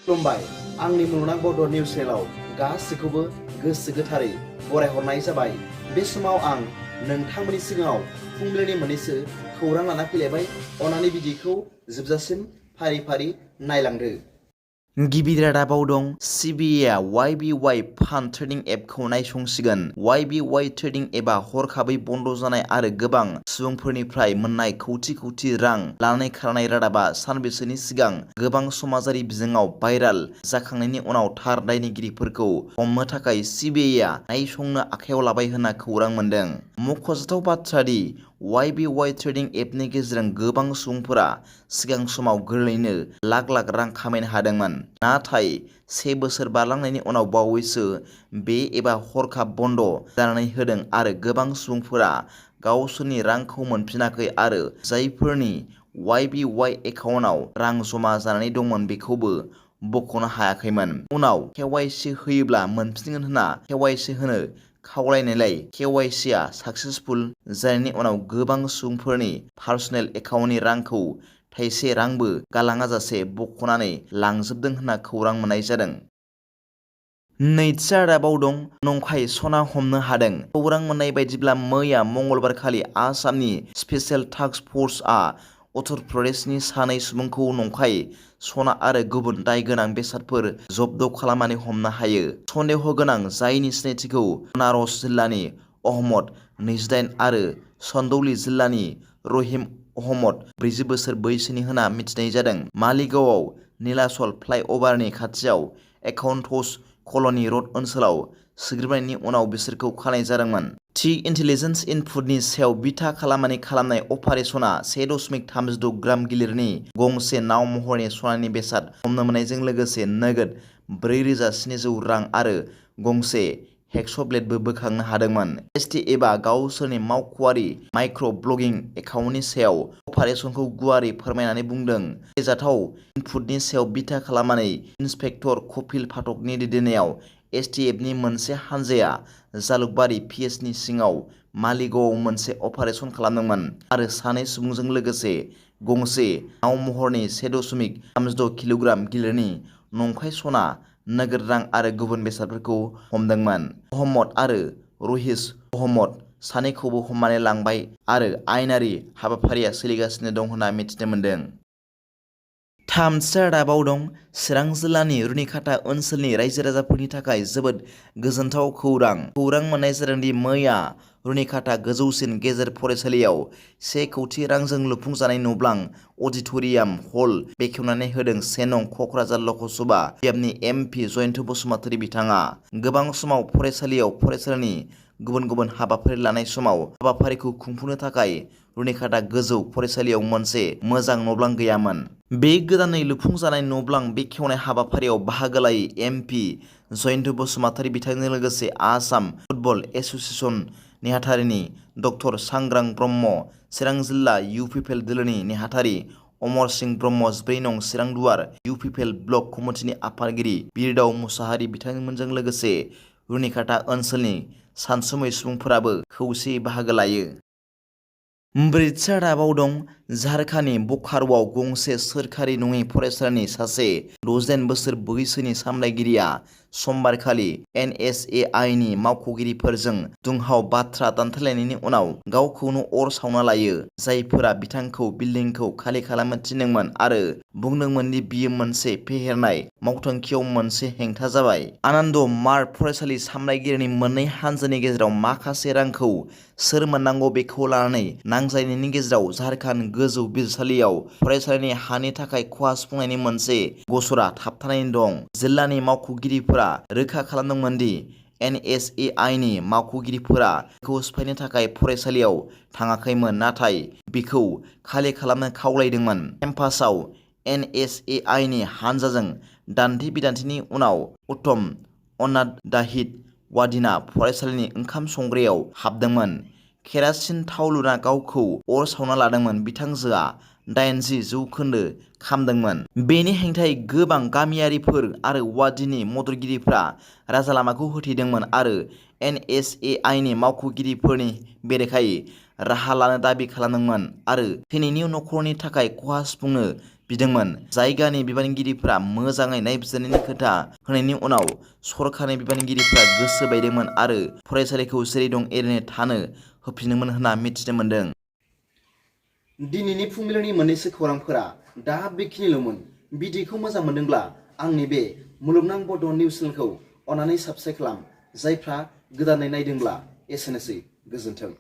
खुलुमबाय आंनि मुलुगनां बड' निउस चेनेलाव गासैखौबो गोसो गोथारै बरायहरनाय जाबाय। बे समाव आं नोंथांमोननि सिगाङाव फुंबिलिनि मोननैसो खौरां लाना फैलायबाय। अन्नानै भिडिअखौ जोबजासिम फारि फारि नायलांदो। गिबि रादाबाव दं CBI आ YBY फान्ड ट्रेडिं एपखौ नायसंसिगोन। YBY ट्रेडिं एपआ हरखाबै बन्द जानाय आरो गोबां सुबुंफोरनिफ्राय मोननाय खौथि खौथि रां लानानै खारनाय रादाबा सानबैसोनि सिगां गोबां समाजारि बिजोङाव भाइराल जाखांनायनि उनाव थार दायनिगिरिफोरखौ हमनो थाखाय CBI आ नायसंनो आखायाव लाबाय होनना खौरां मोन्दों। मख'जाथाव बाथ्रा दि YBY ट्रेडिं एपनि गेजेरजों गोबां सुबुंफोरा सिगां समाव गोरलैयैनो लाख लाख रां खामायनो हादोंमोन। नाथाय 1 बोसोर बारलांनायनि उनाव बावैसो बे एपआ हरखाब बन्द जानानै होदों आरो गोबां सुबुंफोरा गावसोरनि रांखौ मोनफिनाखै आरो जायफोरनि YBY एकाउन्टआव रां जमा जानानै दंमोन बेखौबो बख'नो हायाखैमोन। उनाव KYC होयोब्ला मोनफिनगोन होनना KYC होनो खावलायनायलाय KYC आ साक्सेसफुल जानायनि उनाव गोबां सुबुंफोरनि पार्सनेल एकाउन्टनि रांखौ थाइसे रांबो गालाङाजासे बख'नानै लांजोबदों होनना खौरां मोननाय जादों। नैथि रादाबाव दं नंखाय सना हमनो हादों। खौरां मोननाय बायदिब्ला मैया मंगलबारखालि आसामनि स्पेशेल टास्क फर्सआ उत्तर प्रदेशनि सानै सुबुंखौ नंखाय सना आरो गुबुन दाय गोनां बेसादफोर जब्द खालामनानै हमनो हायो। सन्देह गोनां जायनि सिनायथिखौ बनारस जिल्लानि अहमद 28 आरो चन्दौली जिल्लानि रहिम अहमद 40 बोसोर बैसोनि होनना मिथिनाय जादों। मालिगावआव नीलाचल फ्लाइअभारनि खाथियाव एकाउन्टस कल'नि रड ओनसोलाव सिग्रोमनायनि उनाव बिसोरखौ खानाय जादोंमोन। थि इन्टेलिजेन्स इनपुटनि सायाव बिथा खालामनानै खालामनाय अपारेसनआ 1.36 ग्राम गिलिरनि गंसे नाव महरनि सनानि बेसाद हमनो मोननायजों लोगोसे नोगोद 4,700 रां आरो गंसे हेक्सब्लेडबो बोखांनो हादोंमोन। STFआ गावसोरनि मावख'आरि माइक्र' ब्लगिं एकाउन्टनि सायाव अपारेसनखौ गुवारै फोरमायनानै बुंदों। गनायजाथाव इनपुटनि सायाव बिथा खालामनानै इन्सपेक्टर कपिल पाठकनि दैदेननायाव STFनि मोनसे हानजाया जालुकबारि PSनि सिङाव मालिगावआव मोनसे अपारेसन खालामदोंमोन आरो सानै सुबुंजों लोगोसे गंसे नाव महरनि 1.36 किल'ग्राम गिलिरनि नंखाय सना, नोगोद रां आरो गुबुन बेसादफोरखौ हमदोंमोन। अहमद आरो रहिस अहमद सानैखौबो हमनानै लांबाय आरो आयेनारि हाबाफारिया सोलिगासिनो दं होनना मिथिनो मोन्दों। थामथि रादाबाव दं चिरां जिल्लानि रुनिखाता ओनसोलनि रायजो राजाफोरनि थाखाय जोबोद गोजोनथाव खौरां। खौरां मोननाय जादों दि मैया रुनिखाता गोजौसिन गेजेर फरायसालियाव 1 कौटि रांजों लुफुंजानाय न'ब्लां अडिट'रियाम हल बेखेवनानै होदों 1 नं क'क्राझार लकसभा बियाबनि MP जयन्त बसुमतारी बिथाङा। गोबां समाव फरायसालियाव फरायसालिनि गुबुन गुबुन हाबाफारि लानाय समाव हाबाफारिखौ खुंफुंनो थाखाय रुनिखाता गोजौ फरायसालियाव मोनसे मोजां न'ब्लां गैयामोन। बे गोदानै लुफुंजानाय न'ब्लां बेखेवनाय हाबाफारियाव बाहागो लायै MP जयन्त बसुमतारी बिथांजों लोगोसे आसाम फुटबल एस'सिएशन नेहाथारिनि डक्टर सांग्रां ब्रह्म, चिरां जिल्ला UPPL दोलोनि नेहाथारि अमर सिंह ब्रह्म, 4 नं चिरांदुवार UPPL ब्लक कमिटिनि आफादगिरि बिरदाव मुसाहारि बिथांमोनजों लोगोसे रुनिखाता ओनसोलनि सानसुमै सुबुंफोराबो खौसेयै बाहागो लायो। ब्रैथि रादाबाव दं झारखान्डनि बकार'आव गंसे सोरखारि नङि फरायसालिनि सासे 68 बोसोर बैसोनि सामलायगिरिया समबारखालि NSAI नि मावख'गिरिफोरजों दुंहाव बाथ्रा दान्थेलायनायनि उनाव गावखौनो अर सावना लायो, जायफोरा बिथांखौ बिल्डिंखौ खालि खालामनो थिनदोंमोन आरो बुंदोंमोन दि बियो मोनसे फेहेरनाय मावथांखियाव मोनसे हेंथा जाबाय। आनन्द मार्ग फरायसालि सामलायगिरिनि मोननै हानजानि गेजेराव माखासे रांखौ सोर मोननांगौ बेखौ लानानै नांज्लायनायनि गेजेराव झारखान्ड गोजौ बिजिरसालियाव फरायसालिनि हानि थाखाय खहा सुफुंनायनि मोनसे गसरा थाबथानानै दं। जिल्लानि मावख'गिरिफोरा रोखा खालामदोंमोन दि NSAI नि मावख'गिरिफोरा बेखौ सिफायनो थाखाय फरायसालियाव थाङाखैमोन, नाथाय बिखौ खालि खालामनो खावलायदोंमोन। केम्पासआव NSAI नि हानजाजों दान्थे-बिदान्थेनि उनाव उत्तम अन्नादाहिद वादिना फरायसालिनि ओंखाम संग्रायाव हाबदोंमोन, केरासिन थाव लुना गावखौ अर सावना लादोंमोन। बिथांजोआ 80% खामदोंमोन। बेनि हेंथायै गोबां गामियारिफोर आरो वादिनि मददगिरिफ्रा राजालामाखौ होथेदोंमोन आरो NSAI नि मावख'गिरिफोरनि बेरेखायै राहा लानो दाबि खालामदोंमोन आरो थैनायनि नखरनि थाखाय खहा सुफुंनो बिदोंमोन। जायगानि बिबानगिरिफोरा मोजाङै नायबिजिरनायनि खोथा होनायनि उनाव सरकारनि बिबानगिरिफोरा गोसो बायदोंमोन आरो फरायसालिखौ जेरै दं एरैनो थानो होफिनदोंमोन होनना मिथिनो मोन्दों। दिनैनि फुंबिलिनि मोननैसो खौरांफोरा दा बेखिनिल'मोन। भिडिअखौ मोजां मोनदोंब्ला आंनि बे मुलुगनां बड' निउस चेनेलखौ अन्नानै साबस्क्राइब खालाम। जायफ्रा गोदानै नायदोंब्ला एसेनोसै, गोजोन्थों।